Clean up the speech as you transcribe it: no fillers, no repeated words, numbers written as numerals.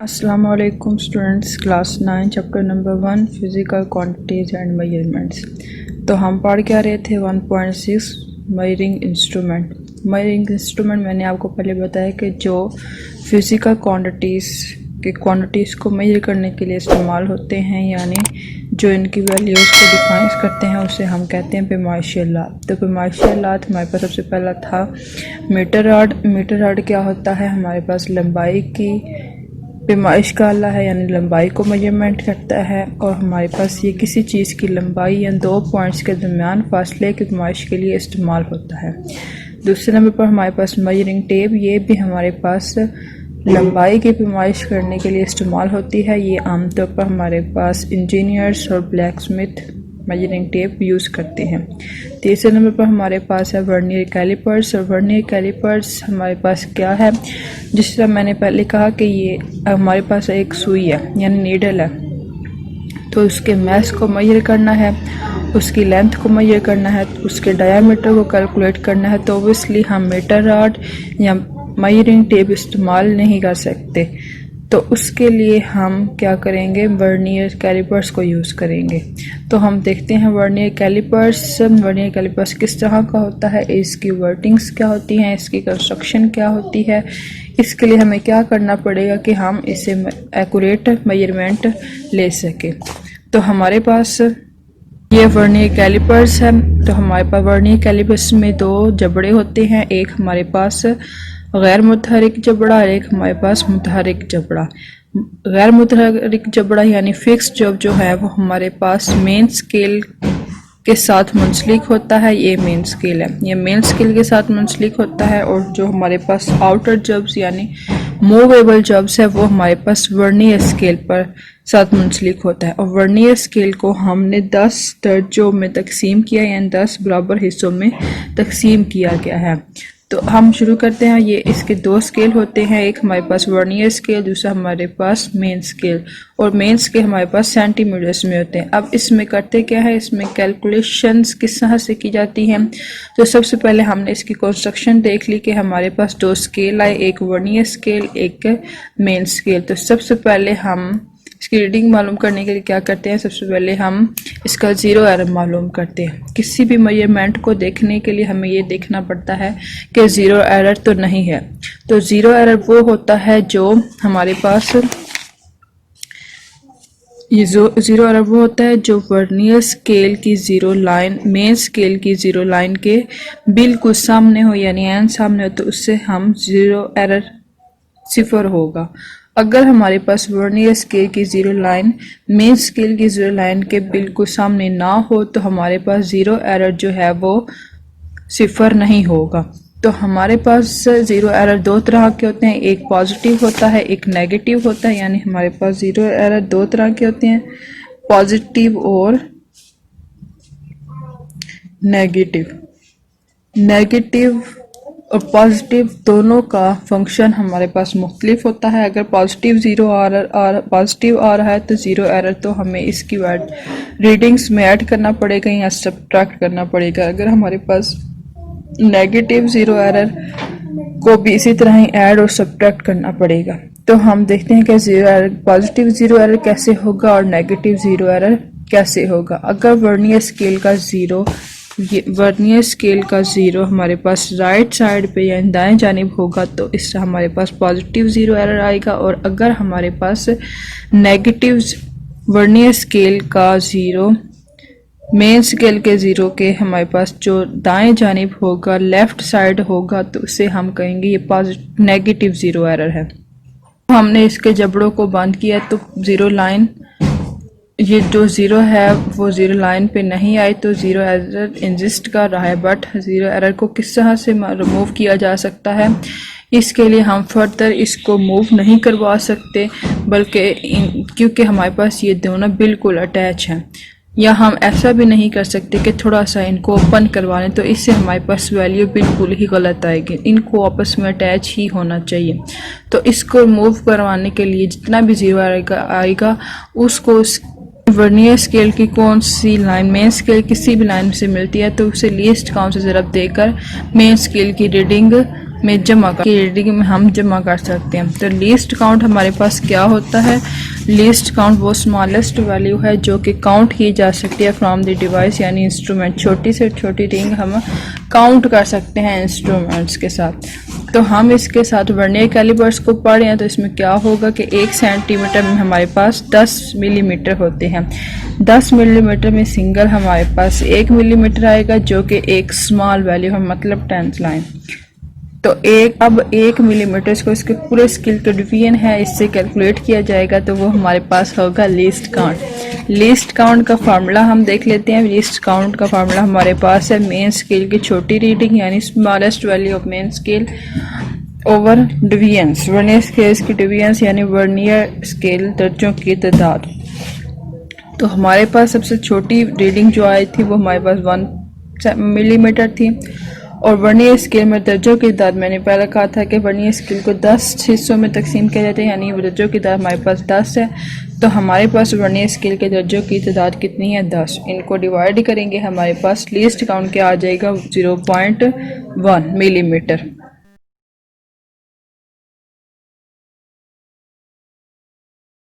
अस्सलाम वालेकुम students, class 9 chapter number 1 physical quantities and measurements. तो हम पढ़ क्या रहे थे 1.6 मेजरिंग इंस्ट्रूमेंट। मेजरिंग इंस्ट्रूमेंट मैंने आपको पहले बताया कि जो फिज़िकल क्वांटिटीज़ को मेजर करने के लिए इस्तेमाल होते हैं, यानी जो इनकी वैल्यूज़ को डिफाइन करते हैं, उसे हम कहते हैं पैमाइशी आलात। तो पैमाइशी आलात हमारे पास सबसे पहला था मीटर रॉड। मीटर रॉड क्या होता है? हमारे पास लंबाई की पैमाइश का आला है, यानी लंबाई को मेजरमेंट करता है। और हमारे पास ये किसी चीज़ की लंबाई या दो पॉइंट्स के दरमियान फासले की पैमाइश के लिए इस्तेमाल होता है। दूसरे नंबर पर हमारे पास मेजरिंग टेप। ये भी हमारे पास लंबाई की पैमाइश करने के लिए इस्तेमाल होती है। ये आमतौर पर हमारे पास इंजीनियर्स और ब्लैकस्मिथ मेजरिंग टेप यूज़ करते हैं। तीसरे नंबर पर हमारे पास है वर्नियर कैलिपर्स। और वर्नियर कैलिपर्स हमारे पास क्या है? जिस तरह मैंने पहले कहा कि ये हमारे पास एक सुई है, यानी नीडल है, तो उसके मैस को मेजर करना है, उसकी लेंथ को मेजर करना है, उसके डायामीटर को कैलकुलेट करना है। तो ओबियसली हम मीटर रॉड या मेजरिंग टेप इस्तेमाल नहीं कर सकते, तो उसके लिए हम क्या करेंगे? वर्नियर कैलिपर्स को यूज़ करेंगे। तो हम देखते हैं वर्नियर कैलिपर्स। वर्नियर कैलिपर्स किस तरह का होता है, इसकी वर्किंग्स क्या होती हैं, इसकी कंस्ट्रक्शन क्या होती है। इसके लिए हमें क्या करना पड़ेगा कि हम इसे एक्यूरेट मेजरमेंट ले सकें। तो हमारे पास ये वर्नियर कैलिपर्स है। तो हमारे पास वर्नियर कैलिपर्स में दो जबड़े होते हैं, एक हमारे पास गैर मुतहरिक जबड़ा और एक हमारे पास मुतहरिक जबड़ा। गैर मुतहरिक जबड़ा यानी फिक्स जब जो है वो हमारे पास मेन स्केल के साथ मुंसलिक होता है। ये मेन स्केल है, ये मेन स्केल के साथ मुंसलिक होता है। और जो हमारे पास आउटर जब्स यानी मूवेबल जब्स है, वो हमारे पास वर्नियर स्केल पर साथ मुंसलिक होता है। और वर्नियर स्केल को हमने 10 दर्जों में तकसीम किया, यानी 10 बराबर हिस्सों में तकसीम किया गया है। तो हम शुरू करते हैं। ये इसके दो स्केल होते हैं, एक हमारे पास वर्नियर स्केल, दूसरा हमारे पास मेन स्केल। और मेन स्केल हमारे पास सेंटीमीटर्स में होते हैं। अब इसमें करते क्या है, इसमें कैलकुलेशंस किस तरह से की जाती हैं। तो सबसे पहले हमने इसकी कंस्ट्रक्शन देख ली कि हमारे पास दो स्केल आए, एक वर्नियर स्केल, एक मेन स्केल। तो सबसे पहले हम इसकी रीडिंग मालूम करने के लिए क्या करते हैं, सबसे पहले हम इसका ज़ीरो एरर मालूम करते हैं। किसी भी मेजरमेंट को देखने के लिए हमें ये देखना पड़ता है कि ज़ीरो एरर तो नहीं है। तो ज़ीरो एरर वो होता है जो हमारे पास ज़ीरो एरर वो होता है जो वर्नियर स्केल की ज़ीरो लाइन मेन स्केल की ज़ीरो लाइन के बिल्कुल सामने हो, यानी एन सामने हो, तो उससे हम ज़ीरो एरर सिफर होगा। अगर हमारे पास वर्नियर स्केल की ज़ीरो लाइन मेन स्केल की ज़ीरो लाइन के बिल्कुल सामने ना हो, तो हमारे पास ज़ीरो एरर जो है वो सिफर नहीं होगा। तो हमारे पास ज़ीरो एरर दो तरह के होते हैं, एक पॉजिटिव होता है, एक नेगेटिव होता है। यानी हमारे पास ज़ीरो एरर दो तरह के होते हैं, पॉजिटिव और नेगेटिव। नेगेटिव और पॉजिटिव दोनों का फंक्शन हमारे पास मुख्तलिफ होता है। अगर पॉजिटिव पॉजिटिव आ रहा है तो ज़ीरो एरर तो हमें इसकी रीडिंग्स में ऐड करना पड़ेगा या सब्ट्रैक्ट करना पड़ेगा। अगर हमारे पास नेगेटिव ज़ीरो एरर को भी इसी तरह ही ऐड और सब्ट्रैक्ट करना पड़ेगा। तो हम देखते हैं कि zero error positive zero error कैसे होगा और नेगेटिव ज़ीरो एरर कैसे होगा। अगर वर्नियर स्केल का ज़ीरो हमारे पास राइट साइड पे या दाएं जानिब होगा, तो इससे हमारे पास पॉजिटिव ज़ीरो एरर आएगा। और अगर हमारे पास नेगेटिव वर्नियर स्केल का ज़ीरो मेन स्केल के ज़ीरो के हमारे पास जो दाएं जानिब होगा, लेफ़्ट साइड होगा, तो उसे हम कहेंगे ये नेगेटिव ज़ीरो एरर है। हमने इसके जबड़ों को बंद किया तो ज़ीरो लाइन, ये जो ज़ीरो है वो ज़ीरो लाइन पे नहीं आई, तो ज़ीरो एरर एग्जिस्ट कर रहा है। बट ज़ीरो एरर को किस तरह से रिमूव किया जा सकता है, इसके लिए हम फर्दर इसको मूव नहीं करवा सकते, बल्कि क्योंकि हमारे पास ये दोनों बिल्कुल अटैच हैं। या हम ऐसा भी नहीं कर सकते कि थोड़ा सा इनको ओपन करवा लें, तो इससे हमारे पास वैल्यू बिल्कुल ही गलत आएगी। इनको आपस में अटैच ही होना चाहिए। तो इसको मूव करवाने के लिए जितना भी ज़ीरो आएगा उसको वर्नियर स्केल की कौन सी लाइन मेन स्केल किसी भी लाइन से मिलती है, तो उसे लीस्ट काउंट से ज़रब देकर मेन स्केल की रीडिंग में जमा कर रीडिंग में हम जमा कर सकते हैं। तो लीस्ट काउंट हमारे पास क्या होता है? लीस्ट काउंट वो स्मॉलेस्ट वैल्यू है जो कि काउंट की जा सकती है फ्रॉम द डिवाइस यानी इंस्ट्रूमेंट। छोटी से छोटी रिंग हम काउंट कर सकते हैं इंस्ट्रूमेंट्स के साथ। तो हम इसके साथ वर्नियर कैलिपर्स को पढ़ रहे हैं, तो इसमें क्या होगा कि 1 सेंटीमीटर में हमारे पास 10 मिलीमीटर होते हैं। 10 मिलीमीटर में सिंगल हमारे पास 1 मिलीमीटर आएगा जो कि एक स्मॉल वैल्यू है, मतलब 10th लाइन। तो अब 1 मिलीमीटर को इसके पूरे स्केल का डिवीजन है, इससे कैलकुलेट किया जाएगा तो वो हमारे पास होगा लीस्ट काउंट। लीस्ट काउंट का फार्मूला हम देख लेते हैं। लीस्ट काउंट का फार्मूला हमारे पास है मेन स्केल की छोटी रीडिंग यानी smallest value of main scale over divisions, vernier scale की डिवीजन्स यानी वर्नियर स्केल दर्जों की तादाद। तो हमारे पास सबसे छोटी रीडिंग जो आई थी वो हमारे पास 1 मिलीमीटर थी। और वर्नियर स्केल में दर्जों की तादाद, मैंने पहले कहा था कि वर्नियर स्केल को 10 हिस्सों में तकसीम किया जाता है यानी दर्जों की तादाद हमारे पास 10 है। तो हमारे पास वर्नियर स्केल के दर्जों की तादाद कितनी है? 10। इनको डिवाइड करेंगे, हमारे पास लीस्ट काउंट क्या आ जाएगा? 0.1 मिलीमीटर।